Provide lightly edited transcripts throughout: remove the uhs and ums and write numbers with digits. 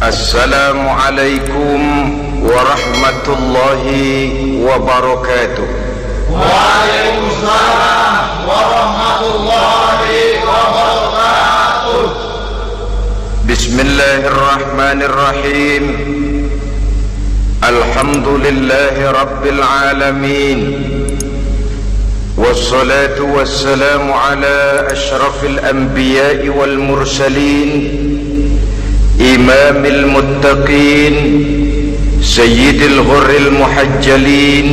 Assalamualaikum warahmatullahi wabarakatuh. Waalaikumsalam warahmatullahi wabarakatuh. Bismillahirrahmanirrahim. Alhamdulillahi rabbil alamin. Wassalatu wassalamu ala ashrafil anbiya'i wal mursalin, imamil muttaqin, sayyidil ghurril muhajjalin,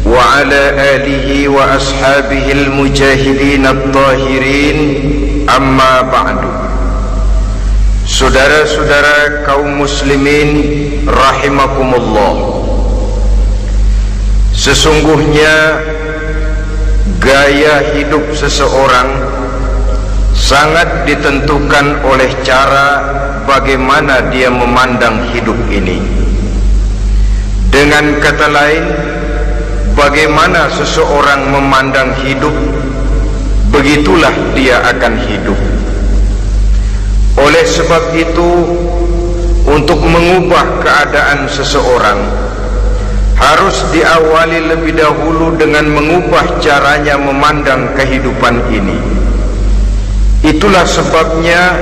wa ala alihi wa ashabihil mujahidin at-tahirin. Amma ba'du. Saudara-saudara kaum muslimin rahimakumullah, sesungguhnya gaya hidup seseorang sangat ditentukan oleh cara bagaimana dia memandang hidup ini. Dengan kata lain, bagaimana seseorang memandang hidup, begitulah dia akan hidup. Oleh sebab itu, untuk mengubah keadaan seseorang harus diawali lebih dahulu dengan mengubah caranya memandang kehidupan ini. Itulah sebabnya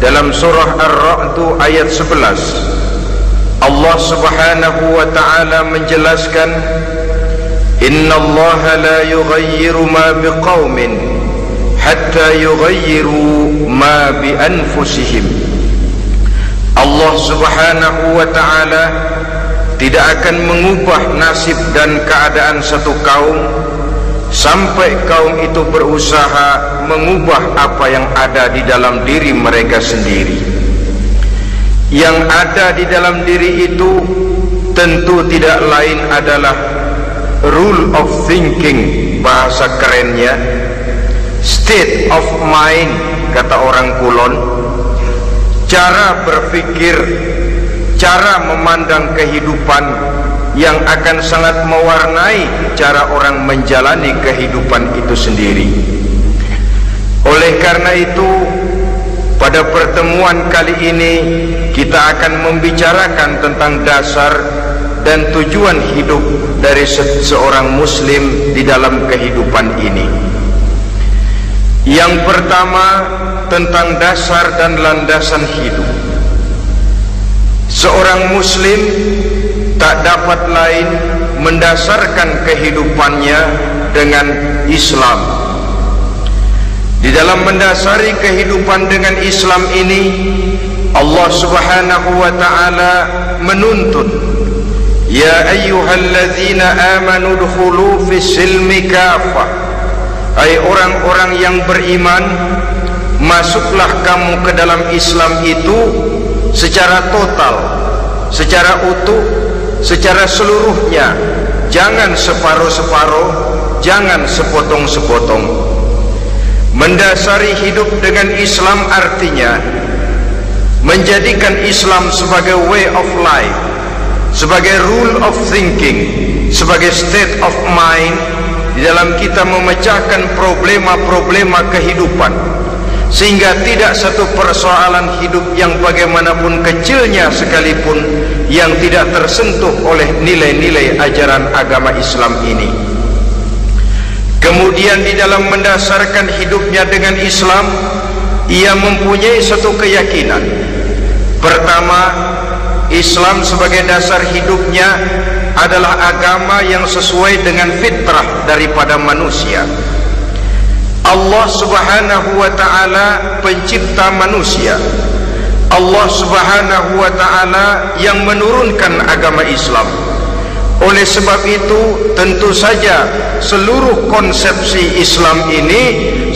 dalam surah Ar-Ra'd ayat 11 Allah Subhanahu wa ta'ala menjelaskan, Innallaha la yughayyiru ma biqaumin hatta yughayyiru ma bi anfusihim. Allah Subhanahu wa ta'ala tidak akan mengubah nasib dan keadaan satu kaum sampai kaum itu berusaha mengubah apa yang ada di dalam diri mereka sendiri. Yang ada di dalam diri itu tentu tidak lain adalah rule of thinking, bahasa kerennya state of mind, kata orang Kulon, cara berpikir, cara memandang kehidupan yang akan sangat mewarnai cara orang menjalani kehidupan itu sendiri. Oleh karena itu, pada pertemuan kali ini kita akan membicarakan tentang dasar dan tujuan hidup dari seorang muslim di dalam kehidupan ini. Yang pertama, tentang dasar dan landasan hidup. Seorang muslim tak dapat lain mendasarkan kehidupannya dengan Islam. Di dalam mendasari kehidupan dengan Islam ini, Allah Subhanahu wa ta'ala menuntut, Ya ayyuhalladzina amanu dkhulu fis silmi kafah. Hai orang-orang yang beriman, masuklah kamu ke dalam Islam itu secara total, secara utuh, secara seluruhnya. Jangan separuh-separuh, jangan sepotong-sepotong. Mendasari hidup dengan Islam artinya menjadikan Islam sebagai way of life, sebagai rule of thinking, sebagai state of mind di dalam kita memecahkan problema-problema kehidupan, sehingga tidak satu persoalan hidup yang bagaimanapun kecilnya sekalipun yang tidak tersentuh oleh nilai-nilai ajaran agama Islam ini. Kemudian di dalam mendasarkan hidupnya dengan Islam, ia mempunyai satu keyakinan. Pertama, Islam sebagai dasar hidupnya adalah agama yang sesuai dengan fitrah daripada manusia. Allah Subhanahu wa ta'ala pencipta manusia. Allah Subhanahu wa ta'ala yang menurunkan agama Islam. Oleh sebab itu, tentu saja seluruh konsepsi Islam ini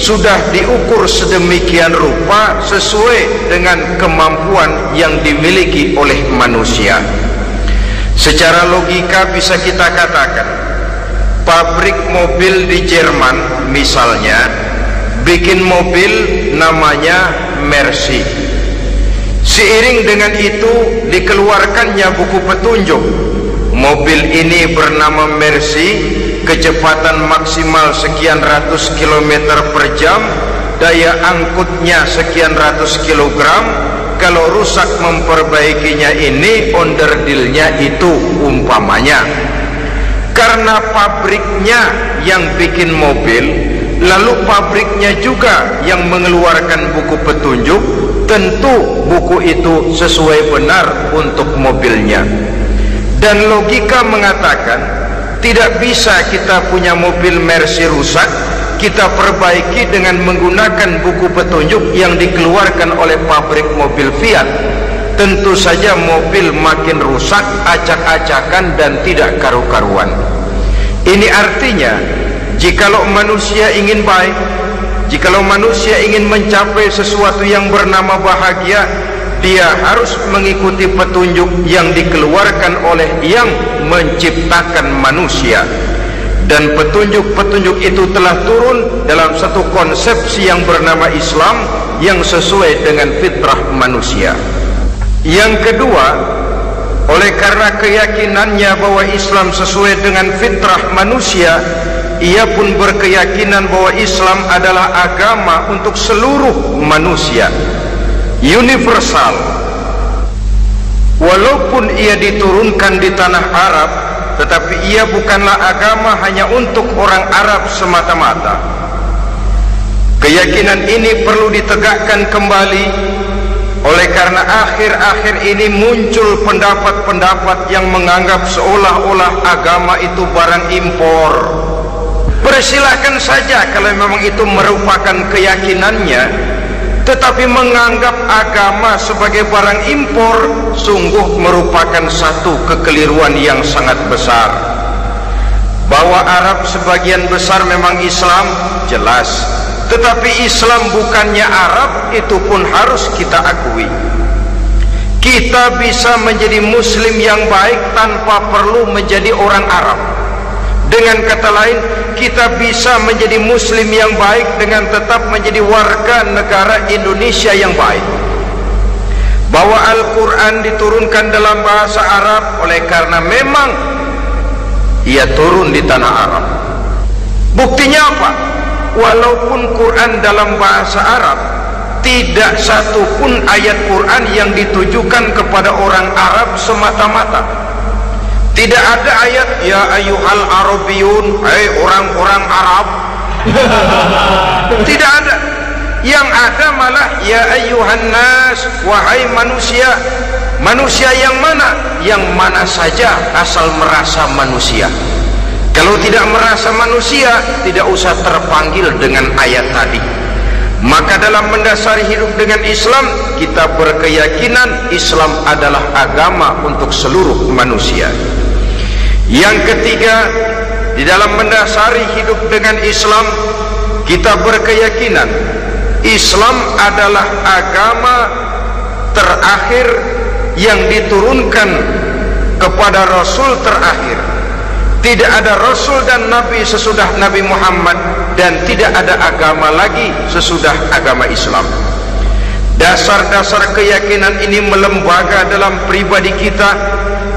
sudah diukur sedemikian rupa sesuai dengan kemampuan yang dimiliki oleh manusia. Secara logika bisa kita katakan, pabrik mobil di Jerman misalnya bikin mobil namanya Mercy. Seiring dengan itu dikeluarkannya buku petunjuk. Mobil ini bernama Mercy, kecepatan maksimal sekian ratus kilometer per jam, daya angkutnya sekian ratus kilogram, kalau rusak memperbaikinya ini onderdilnya itu umpamanya karena pabriknya yang bikin mobil, lalu pabriknya juga yang mengeluarkan buku petunjuk, tentu buku itu sesuai benar untuk mobilnya. Dan logika mengatakan tidak bisa kita punya mobil Mercy rusak kita perbaiki dengan menggunakan buku petunjuk yang dikeluarkan oleh pabrik mobil Fiat. Tentu saja mobil makin rusak, acak-acakan dan tidak karu-karuan. Ini artinya jikalau manusia ingin baik, jikalau manusia ingin mencapai sesuatu yang bernama bahagia, dia harus mengikuti petunjuk yang dikeluarkan oleh yang menciptakan manusia. Dan petunjuk-petunjuk itu telah turun dalam satu konsepsi yang bernama Islam yang sesuai dengan fitrah manusia. Yang kedua, oleh karena keyakinannya bahwa Islam sesuai dengan fitrah manusia, ia pun berkeyakinan bahwa Islam adalah agama untuk seluruh manusia, universal. Walaupun ia diturunkan di tanah Arab, tetapi ia bukanlah agama hanya untuk orang Arab semata-mata. Keyakinan ini perlu ditegakkan kembali, oleh karena akhir-akhir ini muncul pendapat-pendapat yang menganggap seolah-olah agama itu barang impor. Persilahkan saja kalau memang itu merupakan keyakinannya, tetapi menganggap agama sebagai barang impor sungguh merupakan satu kekeliruan yang sangat besar. Bahwa Arab sebagian besar memang Islam, jelas, tetapi Islam bukannya Arab, itu pun harus kita akui. Kita bisa menjadi muslim yang baik tanpa perlu menjadi orang Arab. Dengan kata lain, kita bisa menjadi muslim yang baik dengan tetap menjadi warga negara Indonesia yang baik. Bahwa Al-Quran diturunkan dalam bahasa Arab oleh karena memang ia turun di tanah Arab. Buktinya apa? Walaupun Quran dalam bahasa Arab, tidak satu pun ayat Quran yang ditujukan kepada orang Arab semata-mata. Tidak ada ayat ya ayyuhal arabiyun, hai orang-orang Arab. Tidak ada. Yang ada malah ya ayyuhan nas, wahai manusia. Manusia yang mana? Yang mana saja asal merasa manusia. Kalau tidak merasa manusia, tidak usah terpanggil dengan ayat tadi. Maka dalam mendasari hidup dengan Islam, kita berkeyakinan Islam adalah agama untuk seluruh manusia. Yang ketiga, di dalam mendasari hidup dengan Islam, kita berkeyakinan Islam adalah agama terakhir yang diturunkan kepada Rasul terakhir. Tidak ada Rasul dan Nabi sesudah Nabi Muhammad, dan tidak ada agama lagi sesudah agama Islam. Dasar-dasar keyakinan ini melembaga dalam pribadi kita,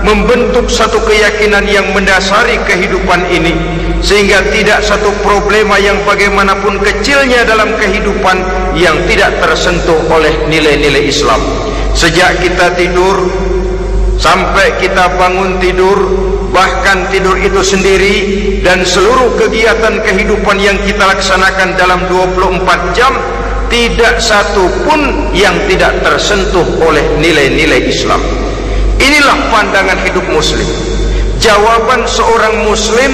membentuk satu keyakinan yang mendasari kehidupan ini, sehingga tidak satu problema yang bagaimanapun kecilnya dalam kehidupan yang tidak tersentuh oleh nilai-nilai Islam. Sejak kita tidur sampai kita bangun tidur, bahkan tidur itu sendiri, dan seluruh kegiatan kehidupan yang kita laksanakan dalam 24 jam, tidak satu pun yang tidak tersentuh oleh nilai-nilai Islam. Inilah pandangan hidup muslim. Jawaban seorang muslim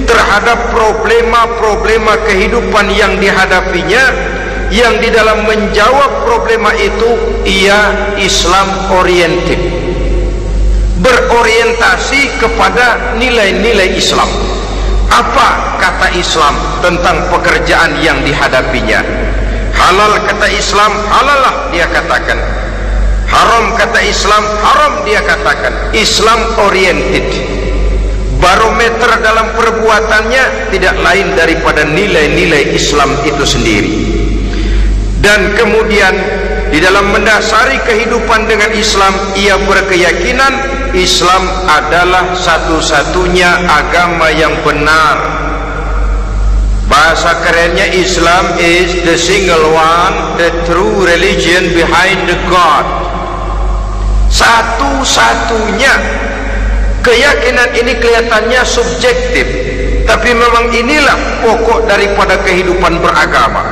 terhadap problema-problema kehidupan yang dihadapinya, yang di dalam menjawab problema itu ia Islam oriented, berorientasi kepada nilai-nilai Islam. Apa kata Islam tentang pekerjaan yang dihadapinya? Halal kata Islam, halalah dia katakan. Haram kata Islam, haram dia katakan. Islam oriented. Barometer dalam perbuatannya tidak lain daripada nilai-nilai Islam itu sendiri. Dan kemudian di dalam mendasari kehidupan dengan Islam, ia berkeyakinan Islam adalah satu-satunya agama yang benar. Bahasa kerennya, Islam is the single one, the true religion behind the God. satu-satunya. Keyakinan ini kelihatannya subjektif, tapi memang inilah pokok daripada kehidupan beragama.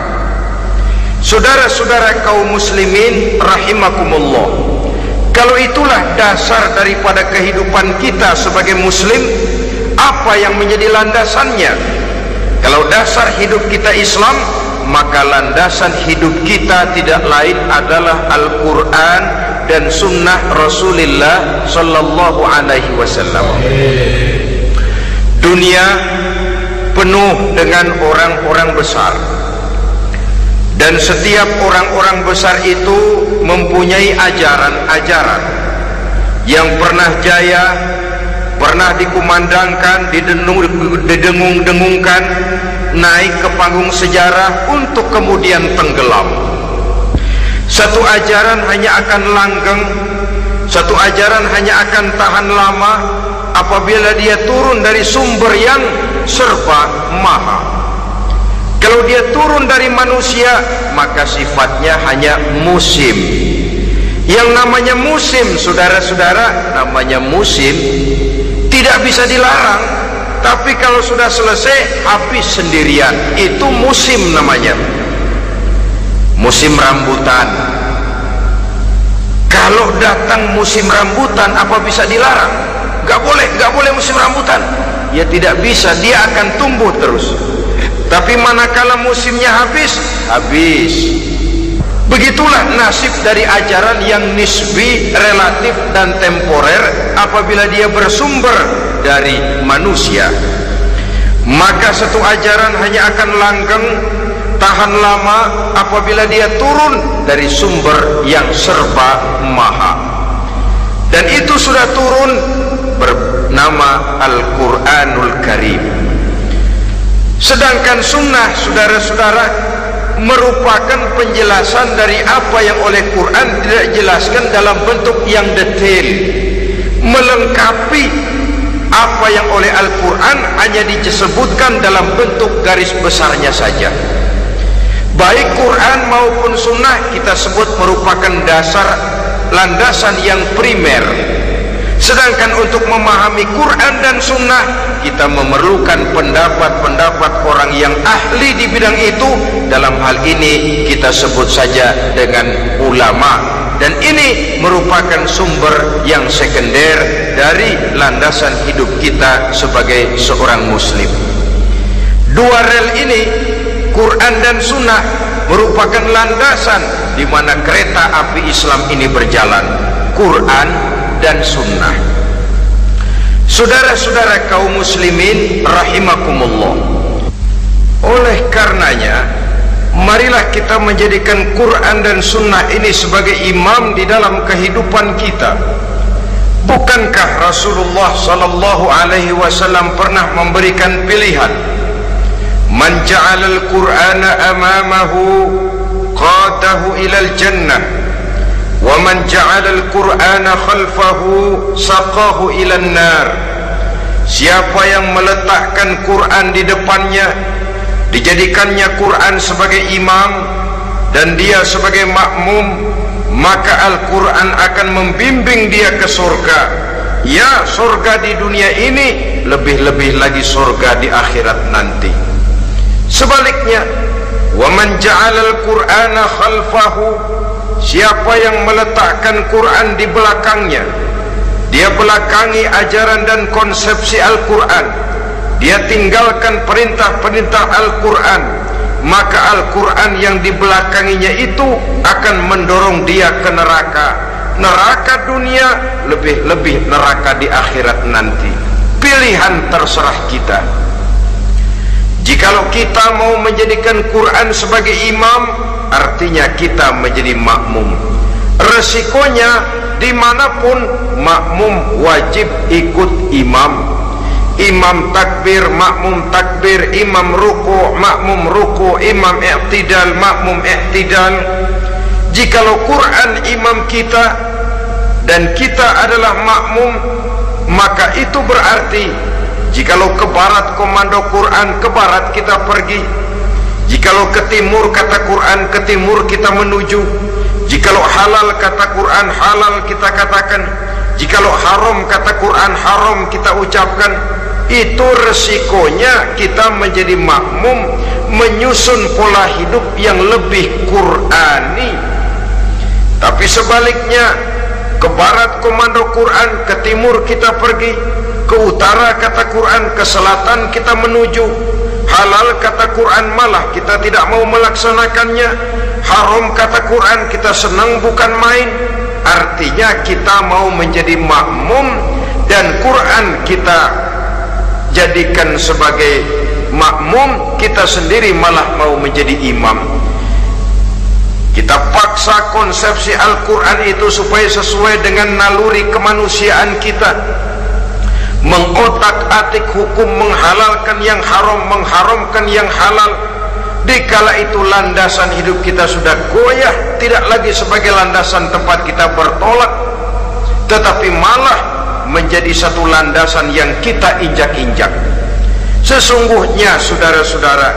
Saudara-saudara kaum muslimin rahimakumullah, kalau itulah dasar daripada kehidupan kita sebagai muslim, apa yang menjadi landasannya? Kalau dasar hidup kita Islam, maka landasan hidup kita tidak lain adalah Al-Quran dan sunnah Rasulullah sallallahu alaihi wasallam. Dunia penuh dengan orang-orang besar, dan setiap orang-orang besar itu mempunyai ajaran-ajaran yang pernah jaya, pernah dikumandangkan, didengung-dengungkan, naik ke panggung sejarah untuk kemudian tenggelam. Satu ajaran hanya akan langgeng, satu ajaran hanya akan tahan lama apabila dia turun dari sumber yang serba maha. Kalau dia turun dari manusia, maka sifatnya hanya musim. Yang namanya musim, saudara-saudara, namanya musim tidak bisa dilarang, tapi kalau sudah selesai habis sendirian. Itu musim namanya. Musim rambutan, kalau datang musim rambutan, apa bisa dilarang? Gak boleh musim rambutan. Ya tidak bisa, dia akan tumbuh terus. Tapi manakala musimnya habis. Begitulah nasib dari ajaran yang nisbi, relatif dan temporer apabila dia bersumber dari manusia. Maka satu ajaran hanya akan langgeng, tahan lama apabila dia turun dari sumber yang serba maha. Dan itu sudah turun bernama Al-Quranul Karim. Sedangkan sunnah, saudara-saudara, merupakan penjelasan dari apa yang oleh Quran tidak dijelaskan dalam bentuk yang detail, melengkapi apa yang oleh Al-Quran hanya disebutkan dalam bentuk garis besarnya saja. Baik Quran maupun sunnah kita sebut merupakan dasar, landasan yang primer. Sedangkan untuk memahami Quran dan sunnah, kita memerlukan pendapat-pendapat orang yang ahli di bidang itu. Dalam hal ini kita sebut saja dengan ulama. Dan ini merupakan sumber yang sekunder dari landasan hidup kita sebagai seorang muslim. Dua rel ini, Quran dan sunnah, merupakan landasan di mana kereta api Islam ini berjalan. Quran dan sunnah. Saudara-saudara kaum muslimin rahimakumullah, oleh karenanya marilah kita menjadikan Quran dan sunnah ini sebagai imam di dalam kehidupan kita. Bukankah Rasulullah sallallahu alaihi wasallam pernah memberikan pilihan, man ja'alal Qur'ana amamahu qadahu ilal jannah, wa man ja'alal Qur'ana khalfahu saqahu ilan nar. Siapa yang meletakkan Quran di depannya, dijadikannya Quran sebagai imam dan dia sebagai makmum, maka Al-Quran akan membimbing dia ke surga. Ya, surga di dunia ini, lebih-lebih lagi surga di akhirat nanti. Sebaliknya, wa man ja'alal Qur'ana khalfahu, siapa yang meletakkan Quran di belakangnya, dia belakangi ajaran dan konsepsi Al-Quran, dia tinggalkan perintah-perintah Al-Quran, maka Al-Quran yang dibelakanginya itu akan mendorong dia ke neraka. Neraka dunia, lebih-lebih neraka di akhirat nanti. Pilihan terserah kita. Jikalau kita mau menjadikan Quran sebagai imam, artinya kita menjadi makmum. Resikonya dimanapun makmum wajib ikut imam. Imam takbir, makmum takbir, imam ruku, makmum ruku, imam i'tidal, makmum i'tidal. Jikalau Quran imam kita dan kita adalah makmum, maka itu berarti jikalau ke barat komando Quran, ke barat kita pergi. Jikalau ke timur kata Quran, ke timur kita menuju. Jikalau halal kata Quran halal kita katakan, jikalau haram kata Quran haram kita ucapkan. Itu resikonya kita menjadi makmum, menyusun pola hidup yang lebih Qurani. Tapi sebaliknya, ke barat komando Quran, ke timur kita pergi, ke utara kata Quran, ke selatan kita menuju. Halal kata Quran malah kita tidak mau melaksanakannya, haram kata Quran kita senang bukan main. Artinya kita mau menjadi makmum dan Quran kita jadikan sebagai makmum, kita sendiri malah mau menjadi imam. Kita paksa konsepsi Al-Quran itu supaya sesuai dengan naluri kemanusiaan kita, mengotak-atik hukum, menghalalkan yang haram, mengharamkan yang halal. Dikala itu landasan hidup kita sudah goyah, tidak lagi sebagai landasan tempat kita bertolak, tetapi malah menjadi satu landasan yang kita injak-injak. Sesungguhnya saudara-saudara,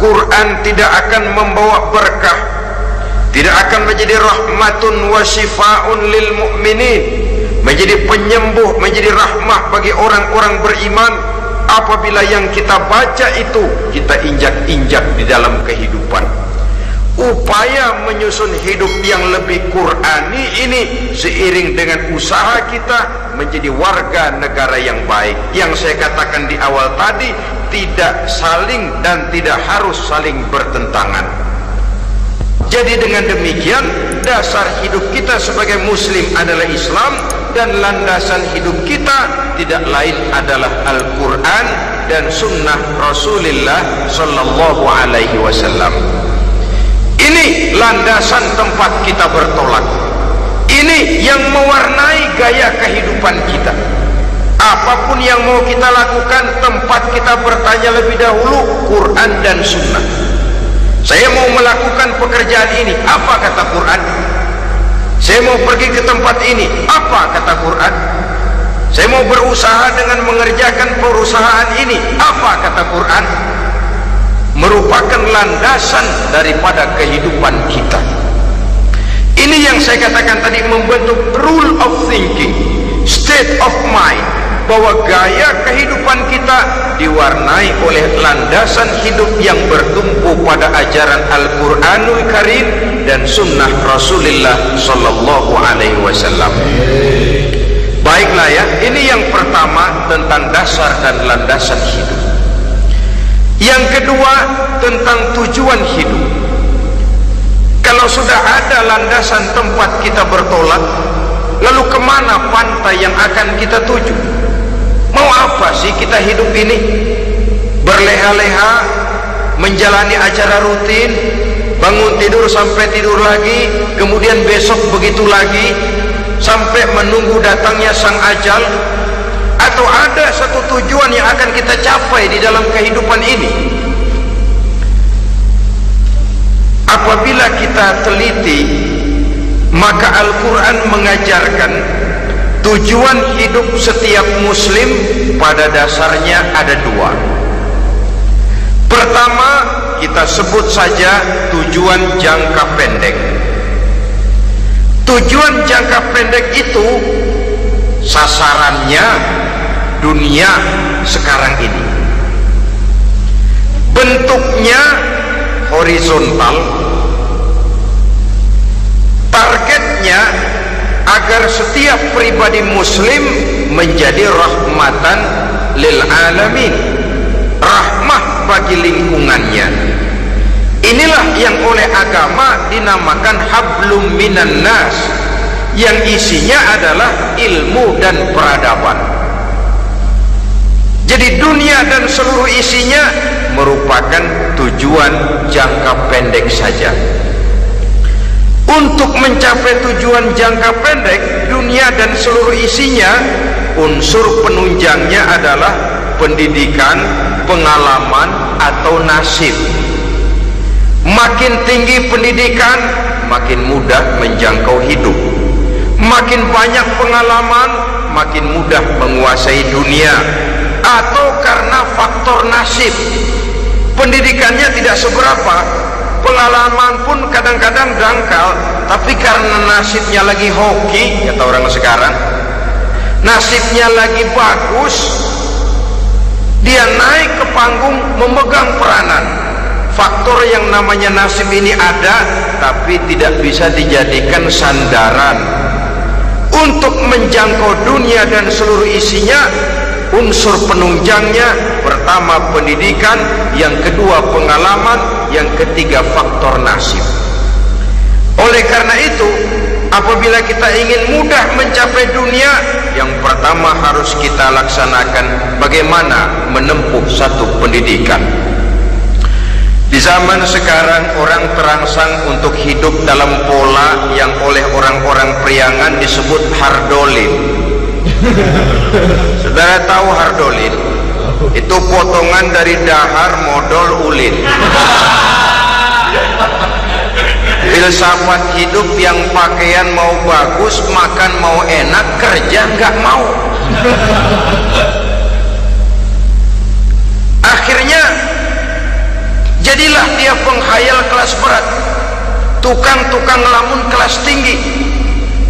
Quran tidak akan membawa berkah, tidak akan menjadi rahmatun wa shifaun lil mu'minin, menjadi penyembuh, menjadi rahmah bagi orang-orang beriman apabila yang kita baca itu kita injak-injak di dalam kehidupan. Upaya menyusun hidup yang lebih Qurani ini seiring dengan usaha kita menjadi warga negara yang baik. Yang saya katakan di awal tadi, tidak saling dan tidak harus saling bertentangan. Jadi dengan demikian, dasar hidup kita sebagai muslim adalah Islam, dan landasan hidup kita tidak lain adalah Al-Quran dan sunnah Rasulullah Sallallahu Alaihi Wasallam. Ini landasan tempat kita bertolak. Ini yang mewarnai gaya kehidupan kita. Apapun yang mau kita lakukan, tempat kita bertanya lebih dahulu Quran dan sunnah. Saya mau melakukan pekerjaan ini, apa kata Quran? Saya mau pergi ke tempat ini, apa kata Quran? Saya mau berusaha dengan mengerjakan perusahaan ini, apa kata Quran? Merupakan landasan daripada kehidupan kita. Ini yang saya katakan tadi, membentuk rule of thinking, state of mind, bahwa gaya kehidupan kita diwarnai oleh landasan hidup yang bertumpu pada ajaran Al-Quranul Karim dan sunnah Rasulullah Sallallahu Alaihi Wasallam. Baiklah ya, ini yang pertama tentang dasar dan landasan hidup. Yang kedua tentang tujuan hidup. Kalau sudah ada landasan tempat kita bertolak, lalu kemana pantai yang akan kita tuju? Mau apa sih kita hidup ini? Berleha-leha, menjalani acara rutin, bangun tidur sampai tidur lagi, kemudian besok begitu lagi, sampai menunggu datangnya sang ajal? Atau ada satu tujuan yang akan kita capai di dalam kehidupan ini? Apabila kita teliti, maka Al-Quran mengajarkan tujuan hidup setiap muslim pada dasarnya ada dua. Pertama, kita sebut saja tujuan jangka pendek. Tujuan jangka pendek itu sasarannya dunia sekarang ini. Bentuknya horizontal, targetnya agar setiap pribadi muslim menjadi rahmatan lil alamin, rahmah bagi lingkungannya. Inilah yang oleh agama dinamakan hablum minan nas, yang isinya adalah ilmu dan peradaban. Jadi dunia dan seluruh isinya merupakan tujuan jangka pendek saja. Untuk mencapai tujuan jangka pendek, dunia dan seluruh isinya, unsur penunjangnya adalah pendidikan, pengalaman, atau nasib. Makin tinggi pendidikan, makin mudah menjangkau hidup. Makin banyak pengalaman, makin mudah menguasai dunia. Atau karena faktor nasib, pendidikannya tidak seberapa, pengalaman pun kadang-kadang dangkal, tapi karena nasibnya lagi hoki, kata orang sekarang, nasibnya lagi bagus, dia naik ke panggung memegang peranan. Faktor yang namanya nasib ini ada, tapi tidak bisa dijadikan sandaran untuk menjangkau dunia dan seluruh isinya. Unsur penunjangnya, pertama pendidikan, yang kedua pengalaman, yang ketiga faktor nasib. Oleh karena itu, apabila kita ingin mudah mencapai dunia, yang pertama harus kita laksanakan bagaimana menempuh satu pendidikan. Di zaman sekarang orang terangsang untuk hidup dalam pola yang oleh orang-orang priangan disebut hardolin. Saudara tahu hardolin? Itu potongan dari dahar modal ulin. Filsafat hidup yang pakaian mau bagus, makan mau enak, kerja nggak mau. Akhirnya jadilah dia penghayal kelas berat, tukang-tukang ngelamun kelas tinggi.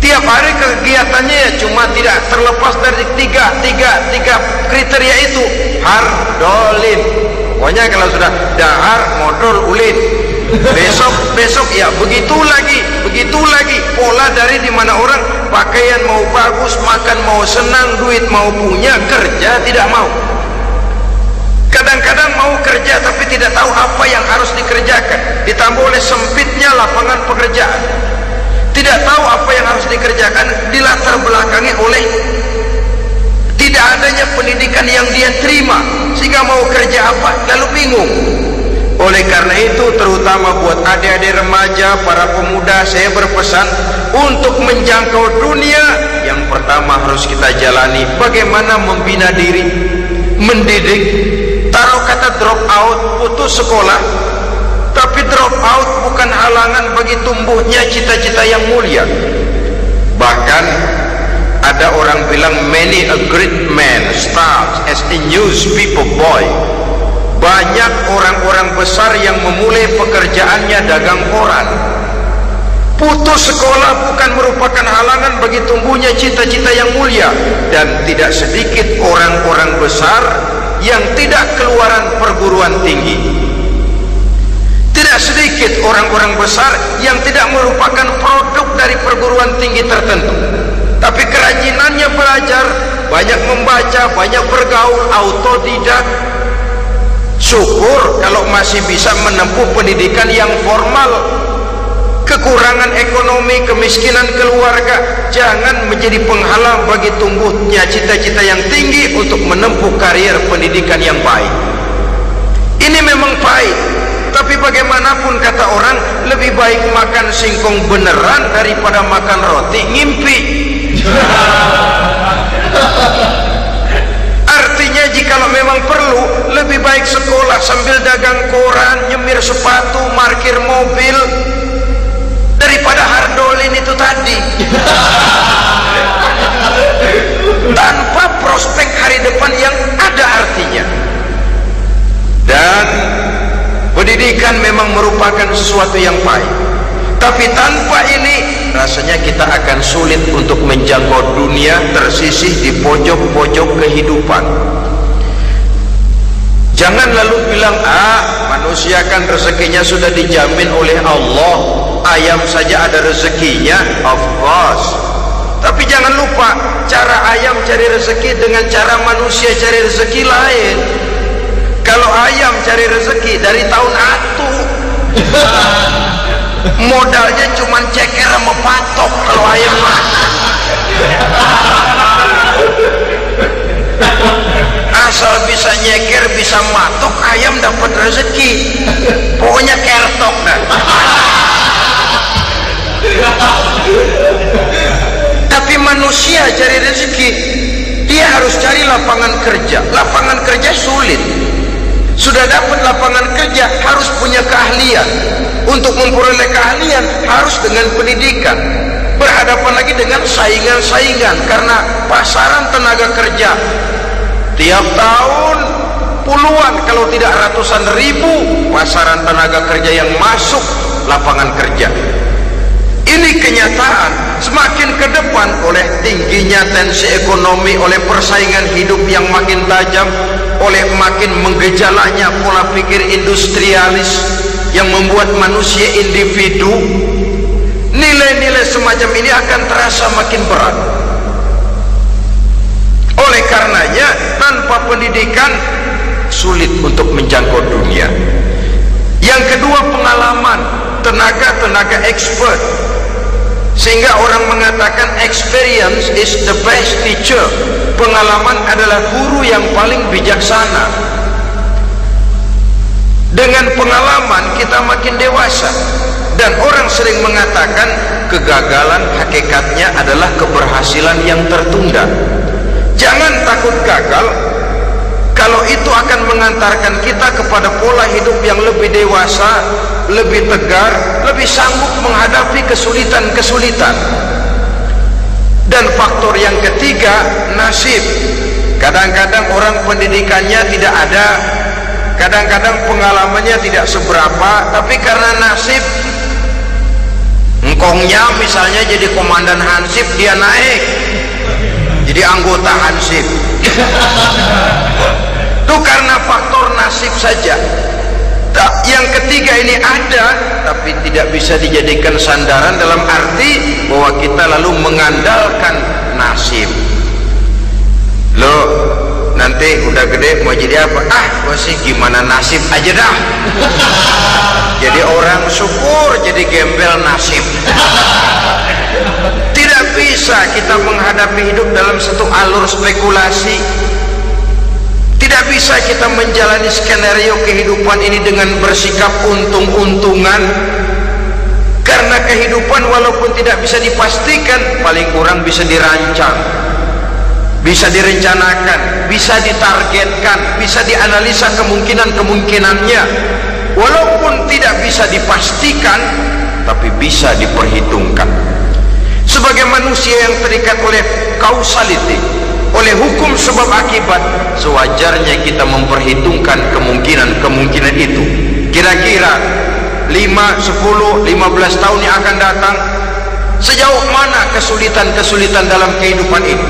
Tiap hari kegiatannya ya cuma tidak terlepas dari tiga kriteria itu, hardolin. Pokoknya kalau sudah dahar modal ulin, besok ya begitu lagi pola dari dimana orang pakaian mau bagus, makan mau senang, duit mau punya, kerja tidak mau. Kadang-kadang mau kerja tapi tidak tahu apa yang harus dikerjakan, ditambah oleh sempitnya lapangan pekerjaan. Tidak tahu apa yang harus dikerjakan, dilatar belakangi oleh tidak adanya pendidikan yang dia terima, sehingga mau kerja apa lalu bingung. Oleh karena itu, terutama buat adik-adik remaja, para pemuda, saya berpesan untuk menjangkau dunia, yang pertama harus kita jalani bagaimana membina diri, mendidik. Taruh kata drop out, putus sekolah, tapi drop out bukan halangan bagi tumbuhnya cita-cita yang mulia. Bahkan ada orang bilang many a great man starts as a newspaper boy. Banyak orang-orang besar yang memulai pekerjaannya dagang koran. Putus sekolah bukan merupakan halangan bagi tumbuhnya cita-cita yang mulia, dan tidak sedikit orang-orang besar yang tidak keluaran perguruan tinggi. Tidak sedikit orang-orang besar yang tidak merupakan produk dari perguruan tinggi tertentu, tapi kerajinannya belajar, banyak membaca, banyak bergaul, autodidak. Syukur kalau masih bisa menempuh pendidikan yang formal. Kekurangan ekonomi, kemiskinan keluarga jangan menjadi penghalang bagi tumbuhnya cita-cita yang tinggi untuk menempuh karier pendidikan yang baik. Ini memang pahit, tapi bagaimanapun kata orang, lebih baik makan singkong beneran daripada makan roti ngimpi. Artinya jikalau memang perlu, lebih baik sekolah sambil dagang koran, nyemir sepatu, parkir mobil, daripada hardolin itu tadi. Tanpa prospek hari depan yang ada artinya. Dan pendidikan memang merupakan sesuatu yang baik, tapi tanpa ini rasanya kita akan sulit untuk menjangkau dunia, tersisih di pojok-pojok kehidupan. Jangan lalu bilang, manusia kan rezekinya sudah dijamin oleh Allah, ayam saja ada rezekinya. Of course, tapi jangan lupa cara ayam cari rezeki dengan cara manusia cari rezeki lain. Kalau ayam cari rezeki dari tahun atu, modalnya cuma ceker sama patok. Kalau ayam asal bisa nyeker, bisa matok, ayam dapat rezeki. Pokoknya kertok dah. Tapi manusia cari rezeki, dia harus cari lapangan kerja. Lapangan kerja sulit. Sudah dapat lapangan kerja, harus punya keahlian. Untuk memperoleh keahlian harus dengan pendidikan. Berhadapan lagi dengan saingan-saingan, karena pasaran tenaga kerja tiap tahun puluhan kalau tidak ratusan ribu pasaran tenaga kerja yang masuk lapangan kerja. Ini kenyataan. Semakin ke depan oleh tingginya tensi ekonomi, oleh persaingan hidup yang makin tajam, oleh makin menggejalanya pola pikir industrialis yang membuat manusia individu, nilai-nilai semacam ini akan terasa makin berat. Oleh karenanya tanpa pendidikan sulit untuk menjangkau dunia. Yang kedua, pengalaman, tenaga expert, sehingga orang mengatakan experience is the best teacher. Pengalaman adalah guru yang paling bijaksana. Dengan pengalaman kita makin dewasa, dan orang sering mengatakan kegagalan hakikatnya adalah keberhasilan yang tertunda. Jangan takut gagal, kalau itu akan mengantarkan kita kepada pola hidup yang lebih dewasa, lebih tegar, lebih sanggup menghadapi kesulitan-kesulitan. Dan faktor yang ketiga, nasib. Kadang-kadang orang pendidikannya tidak ada, kadang-kadang pengalamannya tidak seberapa, tapi karena nasib, engkongnya misalnya jadi komandan hansip, dia naik jadi anggota hansip. Itu karena faktor nasib saja. Yang ketiga ini ada, tapi tidak bisa dijadikan sandaran dalam arti bahwa kita lalu mengandalkan nasib. Loh, nanti udah gede mau jadi apa? Gua sih gimana nasib aja dah. Jadi orang syukur, jadi gembel nasib. Tidak bisa kita menghadapi hidup dalam satu alur spekulasi. Tidak bisa kita menjalani skenario kehidupan ini dengan bersikap untung-untungan. Karena kehidupan walaupun tidak bisa dipastikan, paling kurang bisa dirancang, bisa direncanakan, bisa ditargetkan, bisa dianalisa kemungkinan-kemungkinannya. Walaupun tidak bisa dipastikan, tapi bisa diperhitungkan. Sebagai manusia yang terikat oleh causality, oleh hukum sebab akibat, sewajarnya kita memperhitungkan kemungkinan-kemungkinan itu. Kira-kira 5, 10, 15 tahun yang akan datang, sejauh mana kesulitan-kesulitan dalam kehidupan ini,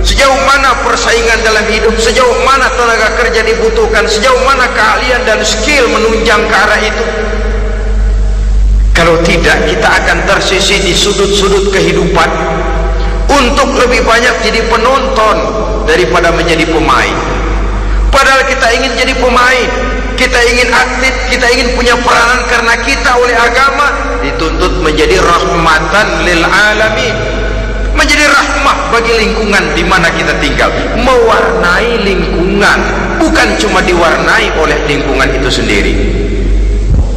sejauh mana persaingan dalam hidup, sejauh mana tenaga kerja dibutuhkan, sejauh mana keahlian dan skill menunjang ke arah itu. Kalau tidak, kita akan tersisih di sudut-sudut kehidupan untuk lebih banyak jadi penonton daripada menjadi pemain. Padahal kita ingin jadi pemain, kita ingin aktif, kita ingin punya peranan, karena kita oleh agama dituntut menjadi rahmatan lil alamin, menjadi rahmah bagi lingkungan di mana kita tinggal, mewarnai lingkungan, bukan cuma diwarnai oleh lingkungan itu sendiri.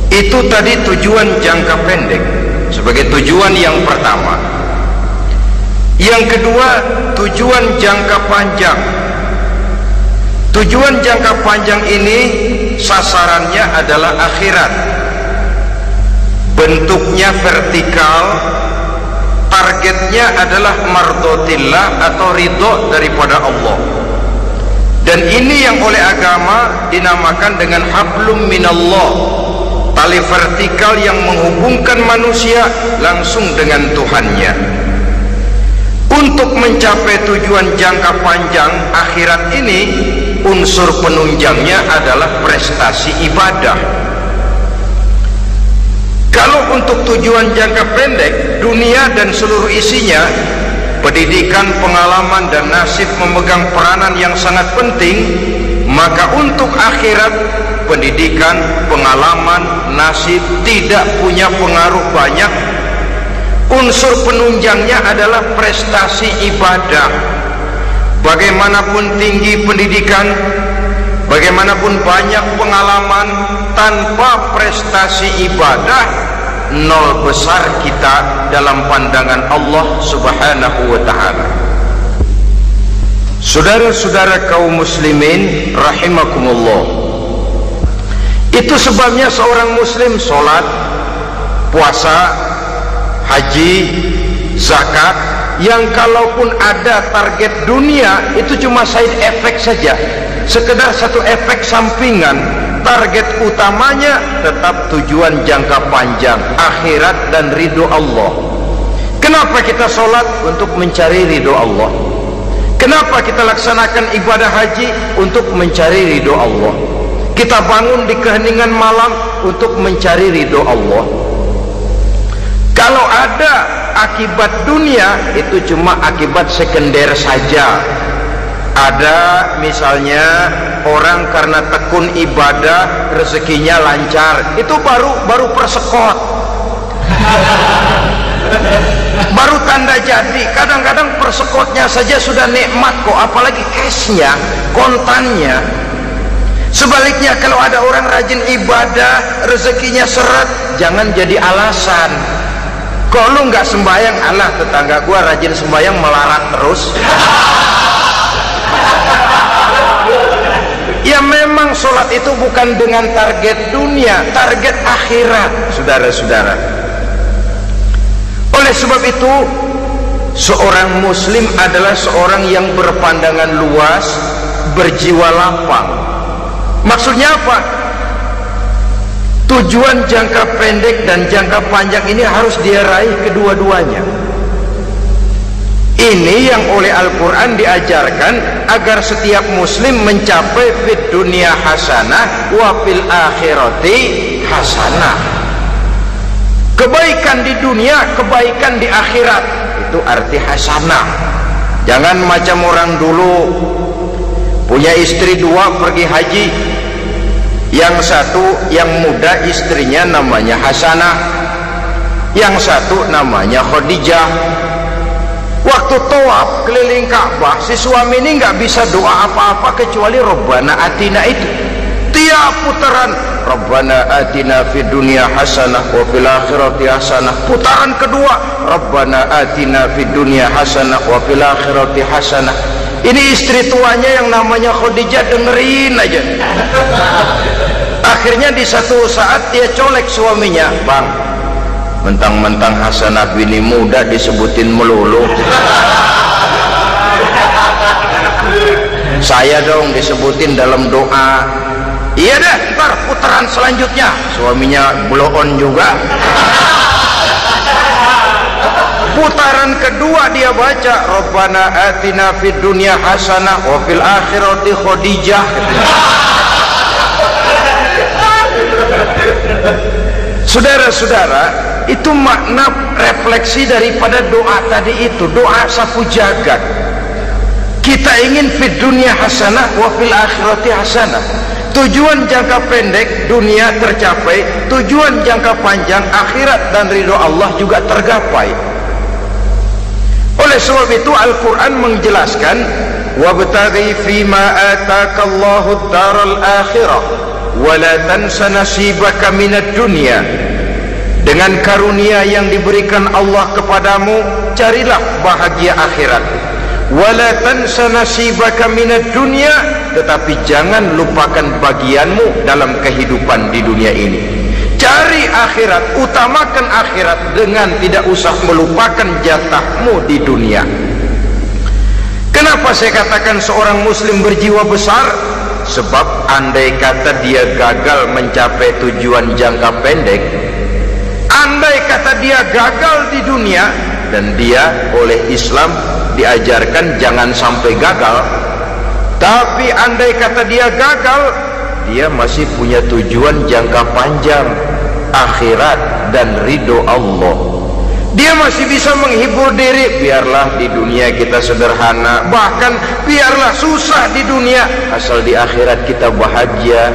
Itu tadi tujuan jangka pendek sebagai tujuan yang pertama. Yang kedua, tujuan jangka panjang. Tujuan jangka panjang ini sasarannya adalah akhirat. Bentuknya vertikal, targetnya adalah mardotillah atau ridho daripada Allah. Dan ini yang oleh agama dinamakan dengan hablum minallah, tali vertikal yang menghubungkan manusia langsung dengan Tuhannya. Untuk mencapai tujuan jangka panjang akhirat ini, unsur penunjangnya adalah prestasi ibadah. Kalau untuk tujuan jangka pendek, dunia dan seluruh isinya, pendidikan, pengalaman, dan nasib memegang peranan yang sangat penting, maka untuk akhirat, pendidikan, pengalaman, nasib tidak punya pengaruh banyak. Unsur penunjangnya adalah prestasi ibadah. Bagaimanapun tinggi pendidikan, bagaimanapun banyak pengalaman, tanpa prestasi ibadah, nol besar kita dalam pandangan Allah Subhanahu wa ta'ala. Saudara-saudara kaum muslimin rahimakumullah, itu sebabnya seorang muslim sholat, puasa, haji, zakat, yang kalaupun ada target dunia, itu cuma side effect saja, sekedar satu efek sampingan. Target utamanya tetap tujuan jangka panjang, akhirat dan ridho Allah. Kenapa kita sholat? Untuk mencari ridho Allah. Kenapa kita laksanakan ibadah haji? Untuk mencari ridho Allah. Kita bangun di keheningan malam untuk mencari ridho Allah. Kalau ada akibat dunia, itu cuma akibat sekunder saja. Ada misalnya orang karena tekun ibadah rezekinya lancar, itu baru persekot, baru tanda jadi. Kadang-kadang persekotnya saja sudah nikmat kok, apalagi cashnya, kontannya. Sebaliknya kalau ada orang rajin ibadah rezekinya seret, jangan jadi alasan. Kok lu nggak sembahyang? Alah, tetangga gua rajin sembahyang melarat terus. Ya memang sholat itu bukan dengan target dunia, target akhirat, saudara-saudara. Oleh sebab itu, seorang muslim adalah seorang yang berpandangan luas, berjiwa lapang. Maksudnya apa? Tujuan jangka pendek dan jangka panjang ini harus dia raih kedua-duanya. Ini yang oleh Al-Quran diajarkan agar setiap muslim mencapai fid dunia hasanah wa fil akhirati hasanah. Kebaikan di dunia, kebaikan di akhirat, itu arti hasanah. Jangan macam orang dulu punya istri dua pergi haji. Yang satu yang muda istrinya namanya Hasanah, yang satu namanya Khadijah. Waktu tawaf keliling Ka'bah, si suami ini nggak bisa doa apa-apa kecuali Rabbana Atina itu. Tiap putaran Rabbana Atina fid dunya hasanah wa fil akhirati hasanah. Putaran kedua Rabbana Atina fid dunya hasanah wa fil akhirati hasanah. Ini istri tuanya yang namanya Khadijah dengerin aja. Akhirnya di satu saat dia colek suaminya, "Bang, mentang-mentang Hasanah bini muda disebutin melulu, saya dong disebutin dalam doa." "Iya deh, ntar putaran selanjutnya." Suaminya blow on juga. Putaran kedua dia baca Rabbana Atina fid dunya hasanah wa fil akhirati Khadijah. Saudara-saudara, itu makna refleksi daripada doa tadi itu, doa sapu jagat. Kita ingin fid dunya hasanah wa fil akhirati hasanah. Tujuan jangka pendek dunia tercapai, tujuan jangka panjang akhirat dan ridho Allah juga tergapai. Oleh sebab itu Al-Quran menjelaskan, wabtaghi fima atakallahu ad-daral akhirah wa la tansa nasibaka minad dunya. Dengan karunia yang diberikan Allah kepadamu, carilah bahagia akhirat. Wa la tansa nasibaka minad dunya, tetapi jangan lupakan bagianmu dalam kehidupan di dunia ini. Cari akhirat, utamakan akhirat dengan tidak usah melupakan jatahmu di dunia. Kenapa saya katakan seorang muslim berjiwa besar? Sebab andai kata dia gagal mencapai tujuan jangka pendek, andai kata dia gagal di dunia, dan dia oleh Islam diajarkan jangan sampai gagal, tapi andai kata dia gagal, dia masih punya tujuan jangka panjang, akhirat dan ridho Allah. Dia masih bisa menghibur diri, biarlah di dunia kita sederhana, bahkan biarlah susah di dunia, asal di akhirat kita bahagia.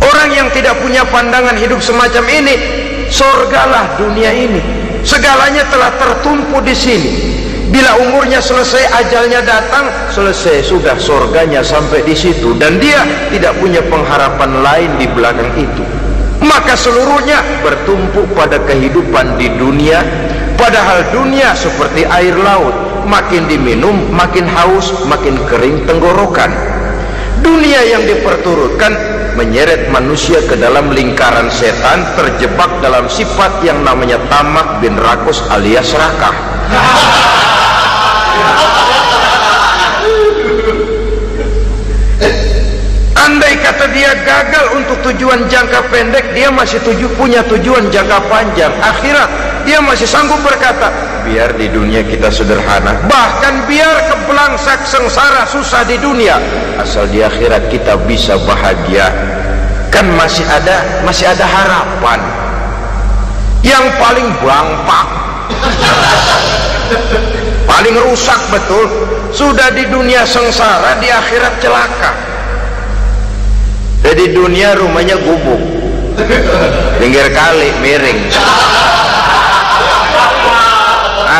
Orang yang tidak punya pandangan hidup semacam ini, sorgalah dunia ini, segalanya telah tertumpu di sini. Bila umurnya selesai, ajalnya datang, selesai sudah, sorganya sampai di situ, dan dia tidak punya pengharapan lain di belakang itu. Maka seluruhnya bertumpu pada kehidupan di dunia, padahal dunia seperti air laut, makin diminum makin haus, makin kering tenggorokan. Dunia yang diperturutkan menyeret manusia ke dalam lingkaran setan, terjebak dalam sifat yang namanya tamak bin rakus alias serakah. tujuan jangka pendek, dia masih punya tujuan jangka panjang, akhirat. Dia masih sanggup berkata, biar di dunia kita sederhana, bahkan biar kebelangsak sengsara susah di dunia, asal di akhirat kita bisa bahagia. Kan masih ada harapan. Yang paling bangpak, paling rusak betul, sudah di dunia sengsara, di akhirat celaka. Jadi dunia rumahnya gubuk, pinggir kali miring,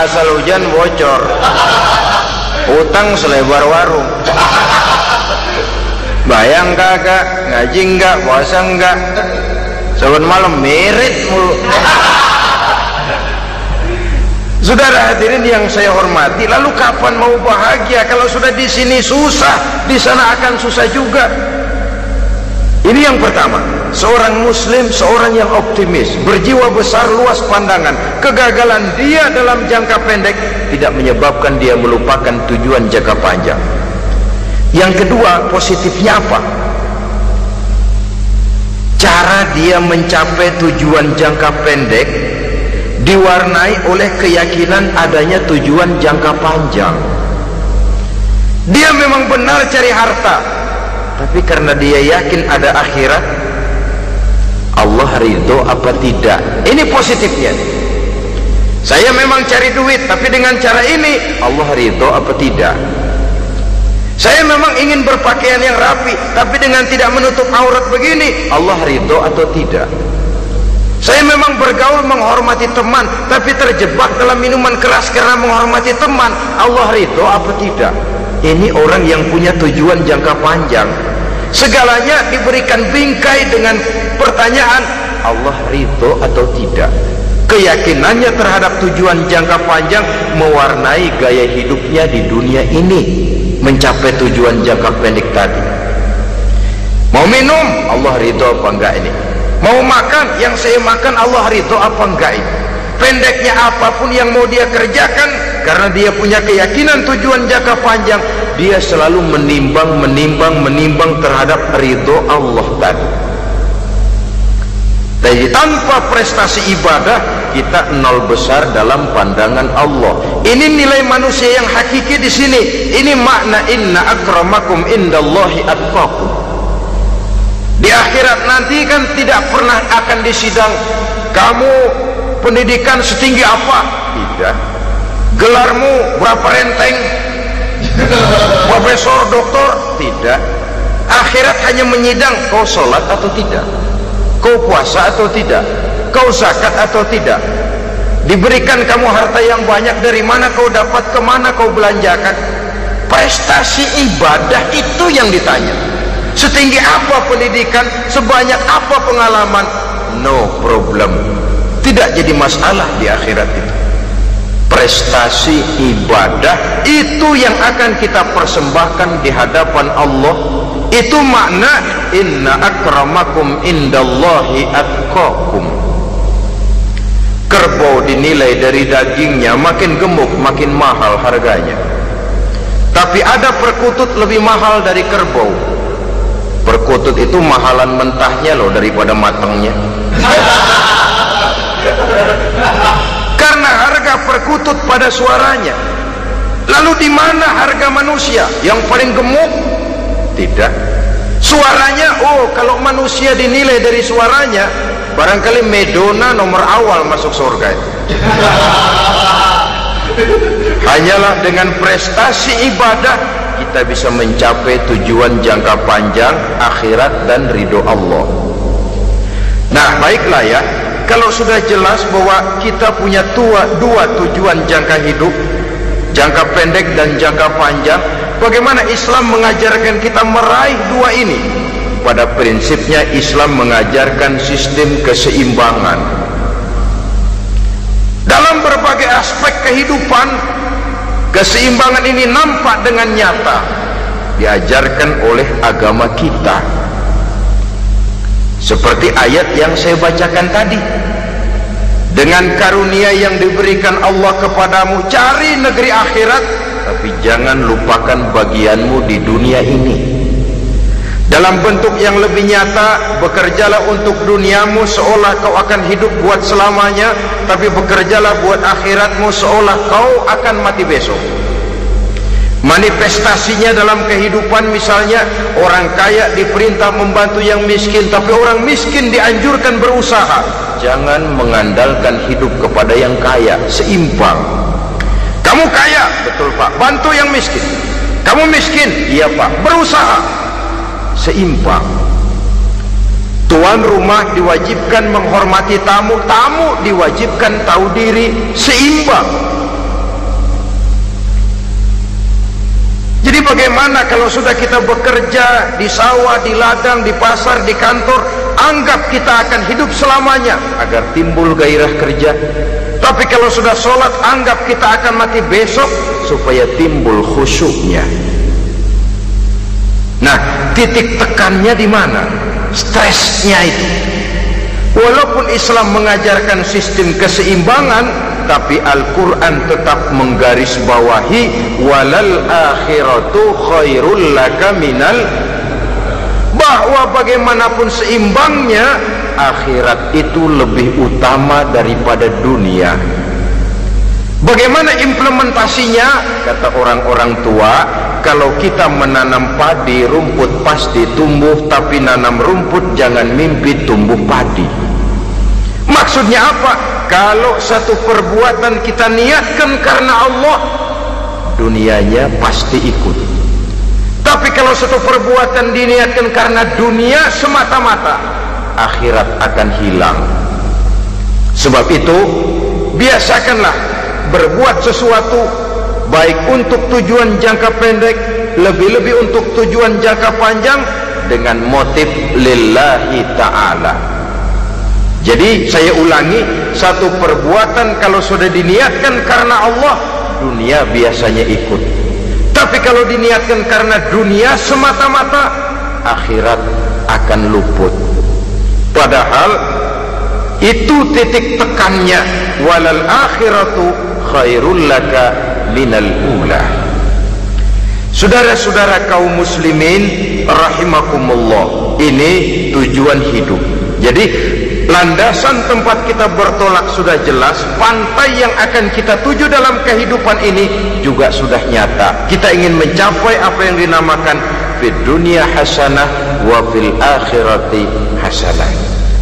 asal hujan bocor, utang selebar warung. Bayang kagak, ngaji enggak, puasa enggak, saban malam merit mulu. Saudara hadirin yang saya hormati, lalu kapan mau bahagia kalau sudah di sini susah, di sana akan susah juga. Ini yang pertama, seorang muslim, seorang yang optimis, berjiwa besar, luas pandangan. Kegagalan dia dalam jangka pendek tidak menyebabkan dia melupakan tujuan jangka panjang. Yang kedua, positifnya apa? Cara dia mencapai tujuan jangka pendek diwarnai oleh keyakinan adanya tujuan jangka panjang. Dia memang benar cari harta, tapi karena dia yakin ada akhirat, Allah ridho apa tidak. Ini positifnya. Saya memang cari duit, tapi dengan cara ini Allah ridho apa tidak. Saya memang ingin berpakaian yang rapi, tapi dengan tidak menutup aurat begini, Allah ridho atau tidak. Saya memang bergaul menghormati teman, tapi terjebak dalam minuman keras karena menghormati teman, Allah ridho apa tidak. Ini orang yang punya tujuan jangka panjang. Segalanya diberikan bingkai dengan pertanyaan, Allah ridho atau tidak. Keyakinannya terhadap tujuan jangka panjang mewarnai gaya hidupnya di dunia ini, mencapai tujuan jangka pendek tadi. Mau minum, Allah ridho apa enggak ini? Mau makan, yang saya makan Allah ridho apa enggak ini? Pendeknya apapun yang mau dia kerjakan, karena dia punya keyakinan tujuan jangka panjang, dia selalu menimbang terhadap ridho Allah tadi. Jadi tanpa prestasi ibadah, kita nol besar dalam pandangan Allah. Ini nilai manusia yang hakiki di sini. Ini makna inna akramakum indallahi atqakum. Di akhirat nanti kan tidak pernah akan disidang, kamu pendidikan setinggi apa? Tidak. Gelarmu berapa renteng? Profesor, doktor? Tidak. Akhirat hanya menyidang kau sholat atau tidak, kau puasa atau tidak, kau zakat atau tidak. Diberikan kamu harta yang banyak, dari mana kau dapat, kemana kau belanjakan. Prestasi ibadah itu yang ditanya. Setinggi apa pendidikan, sebanyak apa pengalaman, no problem, tidak jadi masalah di akhirat itu. Prestasi ibadah itu yang akan kita persembahkan di hadapan Allah. Itu makna inna akramakum indallahi atqakum. Kerbau dinilai dari dagingnya, makin gemuk makin mahal harganya. Tapi ada perkutut lebih mahal dari kerbau. Perkutut itu mahalan mentahnya loh daripada matangnya. Karena harga perkutut pada suaranya. Lalu di mana harga manusia yang paling gemuk? Tidak. Suaranya, oh kalau manusia dinilai dari suaranya, barangkali Madonna nomor awal masuk surga itu. Hanyalah dengan prestasi ibadah kita bisa mencapai tujuan jangka panjang, akhirat dan ridho Allah. Nah baiklah ya, kalau sudah jelas bahwa kita punya dua tujuan jangka hidup, jangka pendek dan jangka panjang, bagaimana Islam mengajarkan kita meraih dua ini? Pada prinsipnya Islam mengajarkan sistem keseimbangan. Dalam berbagai aspek kehidupan, keseimbangan ini nampak dengan nyata diajarkan oleh agama kita. Seperti ayat yang saya bacakan tadi, dengan karunia yang diberikan Allah kepadamu, cari negeri akhirat, tapi jangan lupakan bagianmu di dunia ini. Dalam bentuk yang lebih nyata, bekerjalah untuk duniamu seolah kau akan hidup buat selamanya, tapi bekerjalah buat akhiratmu seolah kau akan mati besok. Manifestasinya dalam kehidupan, misalnya orang kaya diperintah membantu yang miskin, tapi orang miskin dianjurkan berusaha. Jangan mengandalkan hidup kepada yang kaya, seimbang. Kamu kaya, betul Pak, bantu yang miskin. Kamu miskin, iya Pak, berusaha, seimbang. Tuan rumah diwajibkan menghormati tamu, tamu diwajibkan tahu diri, seimbang. Jadi bagaimana kalau sudah kita bekerja di sawah, di ladang, di pasar, di kantor, anggap kita akan hidup selamanya agar timbul gairah kerja. Tapi kalau sudah sholat, anggap kita akan mati besok supaya timbul khusyuknya. Nah, titik tekannya di mana? Stresnya itu. Walaupun Islam mengajarkan sistem keseimbangan, tapi Al-Quran tetap menggarisbawahi walal akhiratu khairul laka minal, bahwa bagaimanapun seimbangnya, akhirat itu lebih utama daripada dunia. Bagaimana implementasinya? Kata orang-orang tua, kalau kita menanam padi, rumput pasti tumbuh, tapi nanam rumput jangan mimpi tumbuh padi. Maksudnya apa? Kalau satu perbuatan kita niatkan karena Allah, dunianya pasti ikut. Tapi kalau satu perbuatan diniatkan karena dunia semata-mata, akhirat akan hilang. Sebab itu, biasakanlah berbuat sesuatu baik untuk tujuan jangka pendek, lebih-lebih untuk tujuan jangka panjang, dengan motif lillahi ta'ala. Jadi saya ulangi, satu perbuatan kalau sudah diniatkan karena Allah, dunia biasanya ikut. Tapi kalau diniatkan karena dunia semata-mata, akhirat akan luput. Padahal itu titik tekannya, walal akhiratu khairul laka minal ula. Saudara-saudara kaum muslimin rahimakumullah, ini tujuan hidup. Jadi landasan tempat kita bertolak sudah jelas, pantai yang akan kita tuju dalam kehidupan ini juga sudah nyata. Kita ingin mencapai apa yang dinamakan fid dunya hasanah wa fil akhirati hasanah.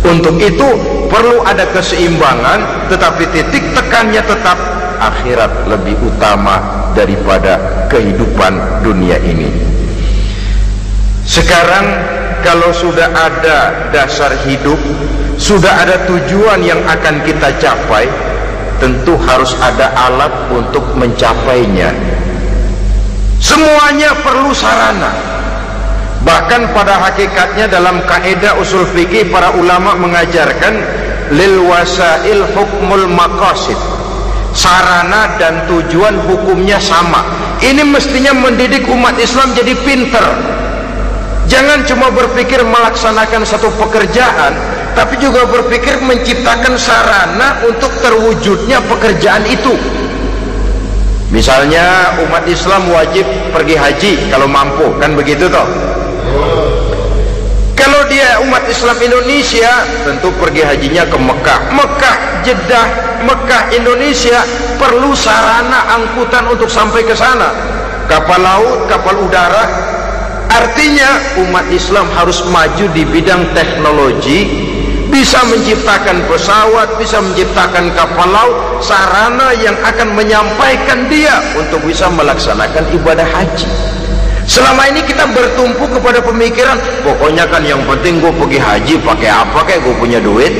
Untuk itu perlu ada keseimbangan, tetapi titik tekannya tetap akhirat lebih utama daripada kehidupan dunia ini. Sekarang kalau sudah ada dasar hidup, sudah ada tujuan yang akan kita capai, tentu harus ada alat untuk mencapainya. Semuanya perlu sarana. Bahkan pada hakikatnya dalam kaidah usul fikih, para ulama mengajarkan lil wasail hukmul maqasid. Sarana dan tujuan hukumnya sama. Ini mestinya mendidik umat Islam jadi pinter. Jangan cuma berpikir melaksanakan satu pekerjaan, tapi juga berpikir menciptakan sarana untuk terwujudnya pekerjaan itu. Misalnya umat Islam wajib pergi haji kalau mampu, kan begitu toh? Kalau dia umat Islam Indonesia, tentu pergi hajinya ke Mekah. Mekah, Jeddah, Mekah, Indonesia perlu sarana angkutan untuk sampai ke sana. Kapal laut, kapal udara. Artinya umat Islam harus maju di bidang teknologi, bisa menciptakan pesawat, bisa menciptakan kapal laut, sarana yang akan menyampaikan dia untuk bisa melaksanakan ibadah haji. Selama ini kita bertumpu kepada pemikiran, pokoknya kan yang penting gue pergi haji pakai apa, kayak gue punya duit.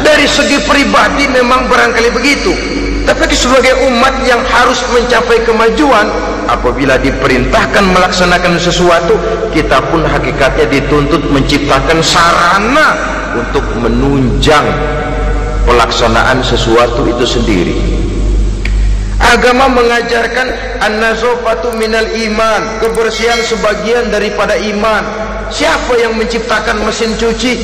Dari segi pribadi memang barangkali begitu, tapi sebagai umat yang harus mencapai kemajuan, apabila diperintahkan melaksanakan sesuatu, kita pun hakikatnya dituntut menciptakan sarana untuk menunjang pelaksanaan sesuatu itu sendiri. Agama mengajarkan an-nazafatu minal iman, kebersihan sebagian daripada iman. Siapa yang menciptakan mesin cuci,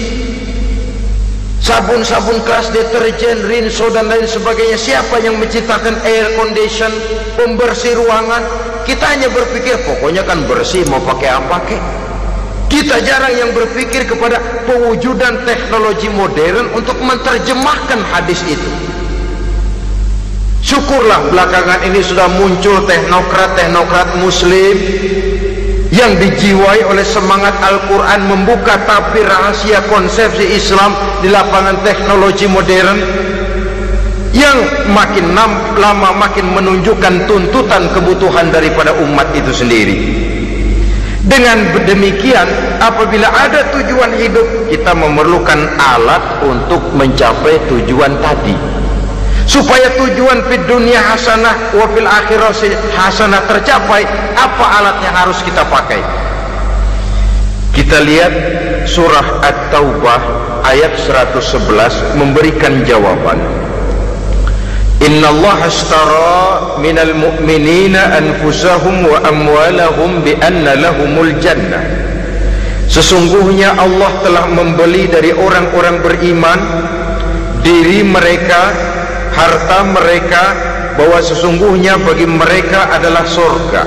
sabun-sabun keras, deterjen, rinso dan lain sebagainya? Siapa yang menciptakan air condition, pembersih ruangan? Kita hanya berpikir pokoknya kan bersih, mau pakai apa kek. Kita jarang yang berpikir kepada pewujudan teknologi modern untuk menerjemahkan hadis itu. Syukurlah belakangan ini sudah muncul teknokrat muslim yang dijiwai oleh semangat Al-Quran, membuka tabir rahasia konsepsi Islam di lapangan teknologi modern, yang makin lama makin menunjukkan tuntutan kebutuhan daripada umat itu sendiri. Dengan demikian, apabila ada tujuan hidup, kita memerlukan alat untuk mencapai tujuan tadi. Supaya tujuan fid dunia hasanah wa fil akhirati hasanah tercapai, apa alat yang harus kita pakai? Kita lihat surah At-Taubah ayat 111 memberikan jawaban. Innallaha ashtara minal mu'minina anfusahum wa amwalahum bi anna lahumul jannah. Sesungguhnya Allah telah membeli dari orang-orang beriman diri mereka, harta mereka, bahwa sesungguhnya bagi mereka adalah surga.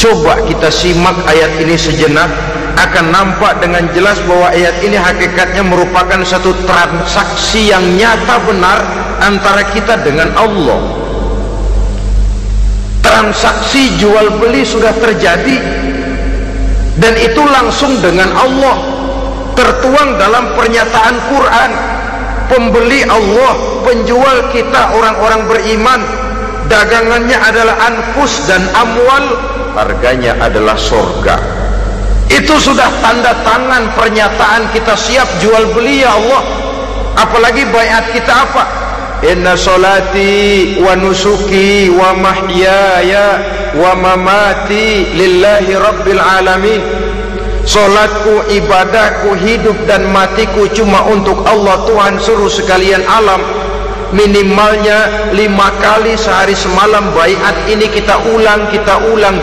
Coba kita simak ayat ini sejenak, akan nampak dengan jelas bahwa ayat ini hakikatnya merupakan satu transaksi yang nyata benar antara kita dengan Allah. Transaksi jual beli sudah terjadi, dan itu langsung dengan Allah, tertuang dalam pernyataan Quran. Pembeli Allah, penjual kita orang-orang beriman, dagangannya adalah anfus dan amwal, harganya adalah surga. Itu sudah tanda tangan pernyataan kita siap jual beli ya Allah. Apalagi baiat kita apa? Inna solati wa nusuki wa mahyaya wa mamati lillahi rabbil alamin. Solatku, ibadahku, hidup dan matiku cuma untuk Allah, Tuhan seluruh sekalian alam. Minimalnya 5 kali sehari semalam baiat ini kita ulang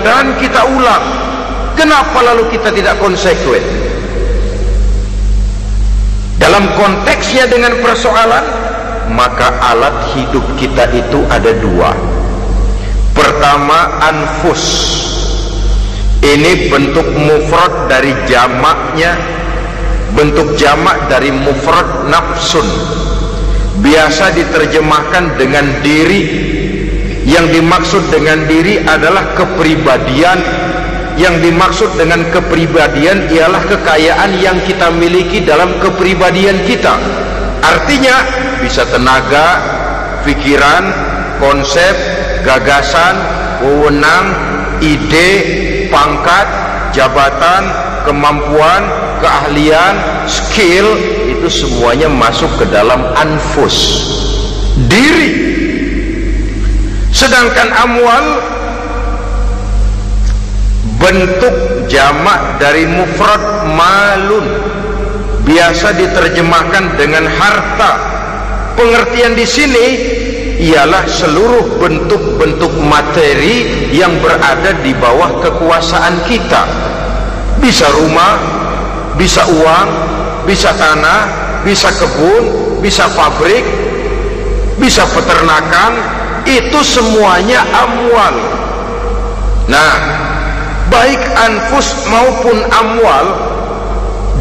dan kita ulang. Kenapa lalu kita tidak konsekuen? Dalam konteksnya dengan persoalan, maka alat hidup kita itu ada 2. Pertama, anfus. Ini bentuk mufrad dari jamaknya, bentuk jamak dari mufrad nafsun. Biasa diterjemahkan dengan diri. Yang dimaksud dengan diri adalah kepribadian. Yang dimaksud dengan kepribadian ialah kekayaan yang kita miliki dalam kepribadian kita. Artinya bisa tenaga, pikiran, konsep, gagasan, wewenang, ide, pangkat, jabatan, kemampuan, keahlian, skill, itu semuanya masuk ke dalam anfus, diri. Sedangkan amwal bentuk jamak dari mufrad malun, biasa diterjemahkan dengan harta. Pengertian di sini ialah seluruh bentuk-bentuk materi yang berada di bawah kekuasaan kita. Bisa rumah, bisa uang, bisa tanah, bisa kebun, bisa pabrik, bisa peternakan, itu semuanya amwal. Nah, baik anfus maupun amwal,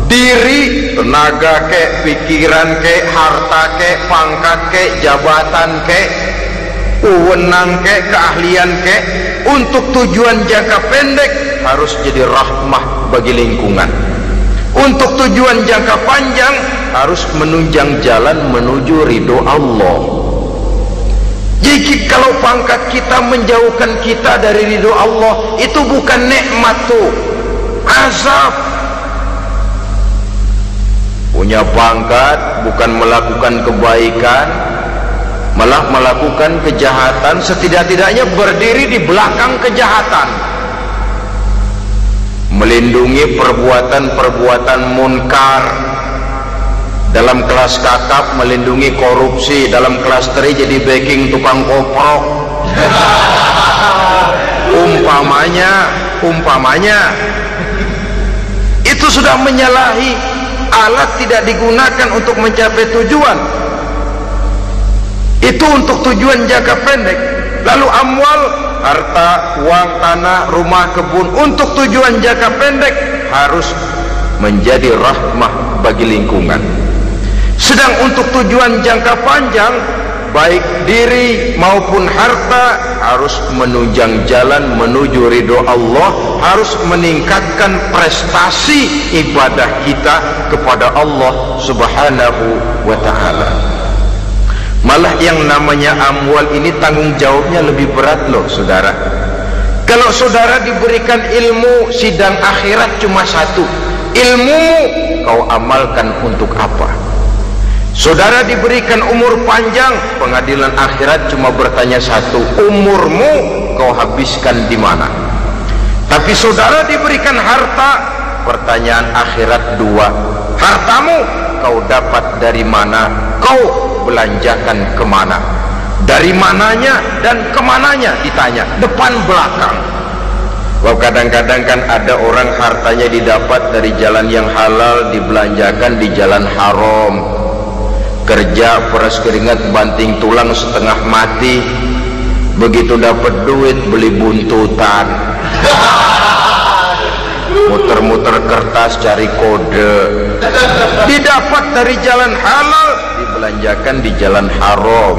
diri, tenaga kek, pikiran kek, harta kek, pangkat kek, jabatan kek, wewenang kek, keahlian kek, untuk tujuan jangka pendek harus jadi rahmah bagi lingkungan. Untuk tujuan jangka panjang harus menunjang jalan menuju ridho Allah. Jadi kalau pangkat kita menjauhkan kita dari ridho Allah, itu bukan nikmat tuh, azab. Punya pangkat bukan melakukan kebaikan, malah melakukan kejahatan, setidak-tidaknya berdiri di belakang kejahatan, melindungi perbuatan-perbuatan munkar. Dalam kelas kakap melindungi korupsi, dalam kelas teri jadi backing tukang koprok. umpamanya itu sudah menyalahi. Alat tidak digunakan untuk mencapai tujuan, itu untuk tujuan jangka pendek. Lalu amwal harta, uang, tanah, rumah, kebun untuk tujuan jangka pendek harus menjadi rahmah bagi lingkungan. Sedang untuk tujuan jangka panjang, baik diri maupun harta harus menunjang jalan menuju ridho Allah, harus meningkatkan prestasi ibadah kita kepada Allah Subhanahu wa ta'ala. Malah yang namanya amwal ini tanggung jawabnya lebih berat loh saudara. Kalau saudara diberikan ilmu, sidang akhirat cuma satu, ilmumu kau amalkan untuk apa? Saudara diberikan umur panjang, pengadilan akhirat cuma bertanya satu, umurmu kau habiskan di mana? Tapi saudara diberikan harta, pertanyaan akhirat dua, hartamu kau dapat dari mana? Kau belanjakan kemana? Dari mananya dan kemananya ditanya, depan belakang. Wah, kadang-kadang kan ada orang hartanya didapat dari jalan yang halal, dibelanjakan di jalan haram. Kerja peras keringat banting tulang setengah mati, begitu dapat duit beli buntutan, muter-muter kertas cari kode. Didapat dari jalan halal, dibelanjakan di jalan haram,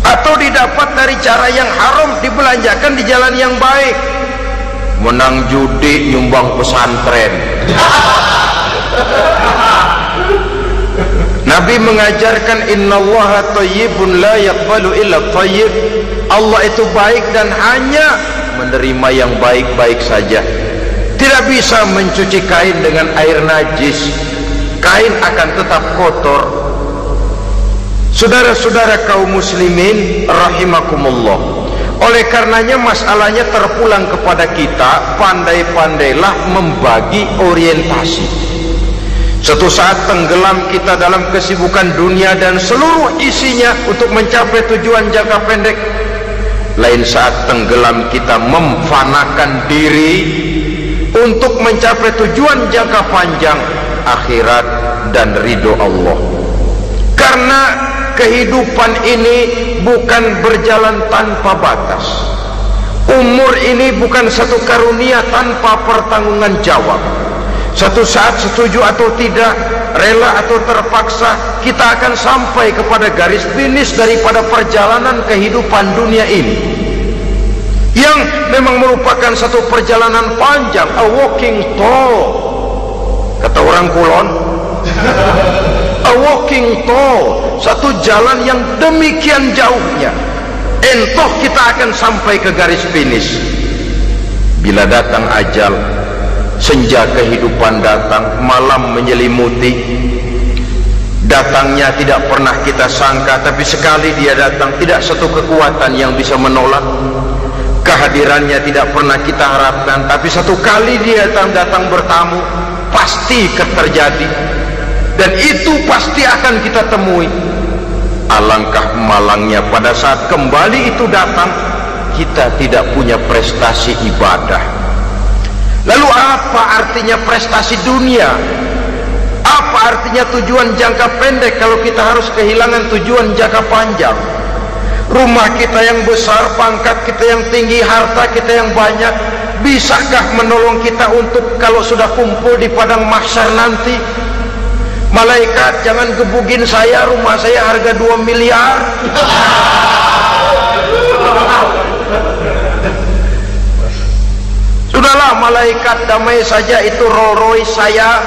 atau didapat dari cara yang haram, dibelanjakan di jalan yang baik. Menang judi nyumbang pesantren. Nabi mengajarkan innallaha thayyibun la yaqbalu illa thayyib. Allah itu baik dan hanya menerima yang baik-baik saja. Tidak bisa mencuci kain dengan air najis. Kain akan tetap kotor. Saudara-saudara kaum muslimin rahimakumullah. Oleh karenanya masalahnya terpulang kepada kita, pandai-pandailah membagi orientasi. Suatu saat tenggelam kita dalam kesibukan dunia dan seluruh isinya untuk mencapai tujuan jangka pendek. Lain saat tenggelam kita memfanakan diri untuk mencapai tujuan jangka panjang, akhirat dan ridho Allah. Karena kehidupan ini bukan berjalan tanpa batas. Umur ini bukan satu karunia tanpa pertanggungan jawab. Suatu saat setuju atau tidak, rela atau terpaksa, kita akan sampai kepada garis finish daripada perjalanan kehidupan dunia ini, yang memang merupakan satu perjalanan panjang, a walking tall, kata orang Kulon. A walking tall, satu jalan yang demikian jauhnya. Entoh kita akan sampai ke garis finish. Bila datang ajal, senja kehidupan datang, malam menyelimuti. Datangnya tidak pernah kita sangka, tapi sekali dia datang, tidak satu kekuatan yang bisa menolak. Kehadirannya tidak pernah kita harapkan, tapi satu kali dia datang bertamu, pasti terjadi, dan itu pasti akan kita temui. Alangkah malangnya pada saat kembali itu datang, kita tidak punya prestasi ibadah. Lalu apa artinya prestasi dunia? Apa artinya tujuan jangka pendek kalau kita harus kehilangan tujuan jangka panjang? Rumah kita yang besar, pangkat kita yang tinggi, harta kita yang banyak, bisakah menolong kita untuk kalau sudah kumpul di padang mahsyar nanti? Malaikat, jangan gebugin saya, rumah saya harga 2 miliar. Sudahlah malaikat, damai saja, itu Rolls Royce saya.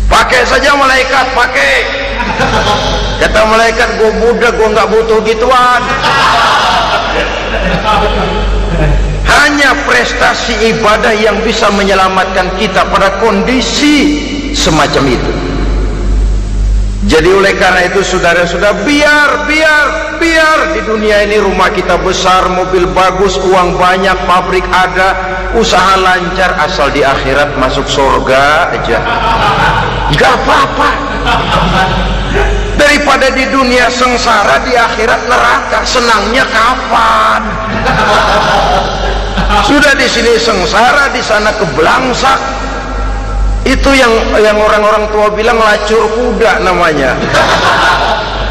Pakai saja malaikat, pakai. Kata malaikat, gue budak, gue nggak butuh gituan. Hanya prestasi ibadah yang bisa menyelamatkan kita pada kondisi semacam itu. Jadi oleh karena itu saudara-saudara, biar di dunia ini rumah kita besar, mobil bagus, uang banyak, pabrik ada, usaha lancar, asal di akhirat masuk surga aja, gak apa-apa. Daripada di dunia sengsara, di akhirat neraka, senangnya kapan? Sudah di sini sengsara, di sana kebelangsak. Itu yang orang-orang tua bilang lacur kuda namanya.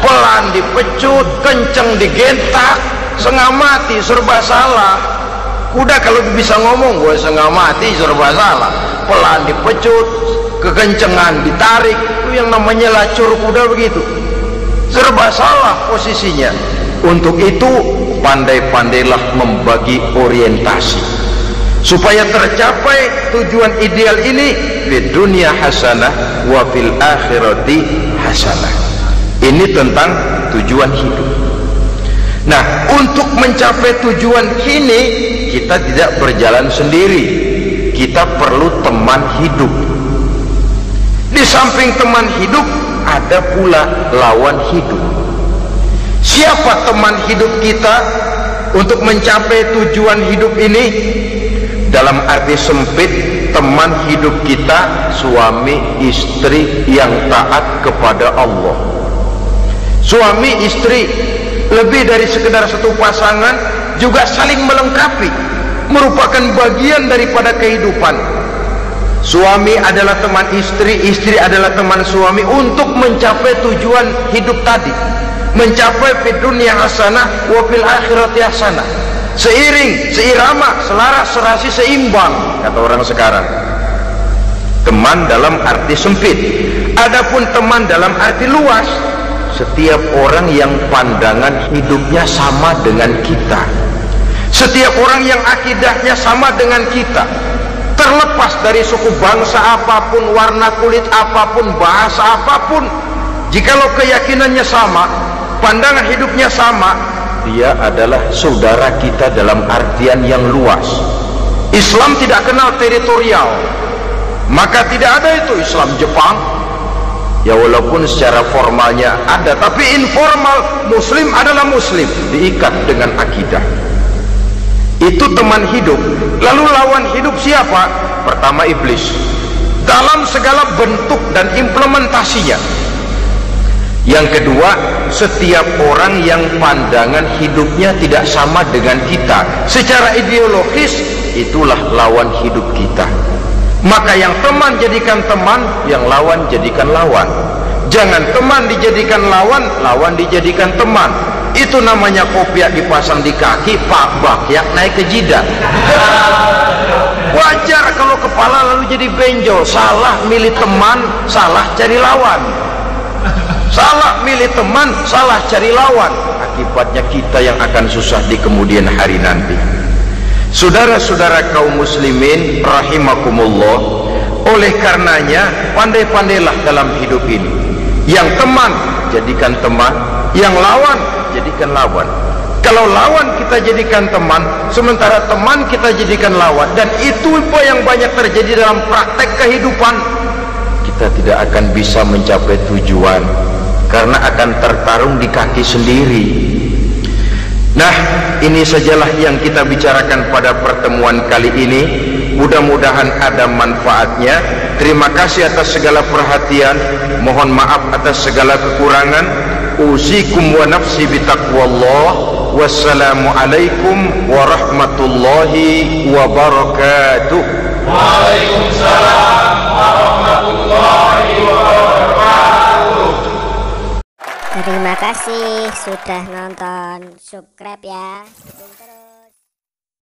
pelan dipecut, kenceng digentak, setengah mati, serba salah. Kuda kalau bisa ngomong, gue setengah mati, serba salah. Pelan dipecut, kekencengan ditarik, itu yang namanya lacur kuda begitu. Serba salah posisinya. Untuk itu pandai-pandailah membagi orientasi supaya tercapai tujuan ideal ini, di dunia hasanah wa fil akhirati hasanah. Ini tentang tujuan hidup. Nah, untuk mencapai tujuan ini kita tidak berjalan sendiri, kita perlu teman hidup. Di samping teman hidup ada pula lawan hidup. Siapa teman hidup kita untuk mencapai tujuan hidup ini? Dalam arti sempit, teman hidup kita suami istri yang taat kepada Allah. Suami istri lebih dari sekedar satu pasangan, juga saling melengkapi, merupakan bagian daripada kehidupan. Suami adalah teman istri, istri adalah teman suami untuk mencapai tujuan hidup tadi, mencapai fid dunya hasanah wa fil akhirati hasanah. Seiring, seirama, selaras, serasi, seimbang, kata orang sekarang. Teman dalam arti sempit. Adapun teman dalam arti luas, setiap orang yang pandangan hidupnya sama dengan kita, setiap orang yang akidahnya sama dengan kita, terlepas dari suku bangsa apapun, warna kulit apapun, bahasa apapun, jikalau keyakinannya sama, pandangan hidupnya sama, dia adalah saudara kita dalam artian yang luas. Islam tidak kenal teritorial, maka tidak ada itu Islam Jepang. Ya walaupun secara formalnya ada, tapi informal Muslim adalah Muslim, diikat dengan akidah. Itu teman hidup. Lalu lawan hidup siapa? Pertama iblis, dalam segala bentuk dan implementasinya. Yang kedua, setiap orang yang pandangan hidupnya tidak sama dengan kita secara ideologis, itulah lawan hidup kita. Maka yang teman jadikan teman, yang lawan jadikan lawan. Jangan teman dijadikan lawan, lawan dijadikan teman. Itu namanya kopiah dipasang di kaki, pak bakyak naik ke jidat. Wajar kalau kepala lalu jadi benjol. Salah milih teman, salah cari lawan. Salah milih teman, salah cari lawan. Akibatnya kita yang akan susah di kemudian hari nanti. Saudara-saudara kaum muslimin rahimakumullah, oleh karenanya pandai-pandailah dalam hidup ini. Yang teman jadikan teman, yang lawan jadikan lawan. Kalau lawan kita jadikan teman, sementara teman kita jadikan lawan, dan itu apa yang banyak terjadi dalam praktek kehidupan, kita tidak akan bisa mencapai tujuan karena akan tertarung di kaki sendiri. Nah, ini sajalah yang kita bicarakan pada pertemuan kali ini. Mudah-mudahan ada manfaatnya. Terima kasih atas segala perhatian. Mohon maaf atas segala kekurangan. Usikum wa nafsi bitaqwallah. Wassalamualaikum warahmatullahi wabarakatuh. Waalaikumsalam warahmatullahi wabarakatuh. Terima kasih sudah nonton, subscribe ya.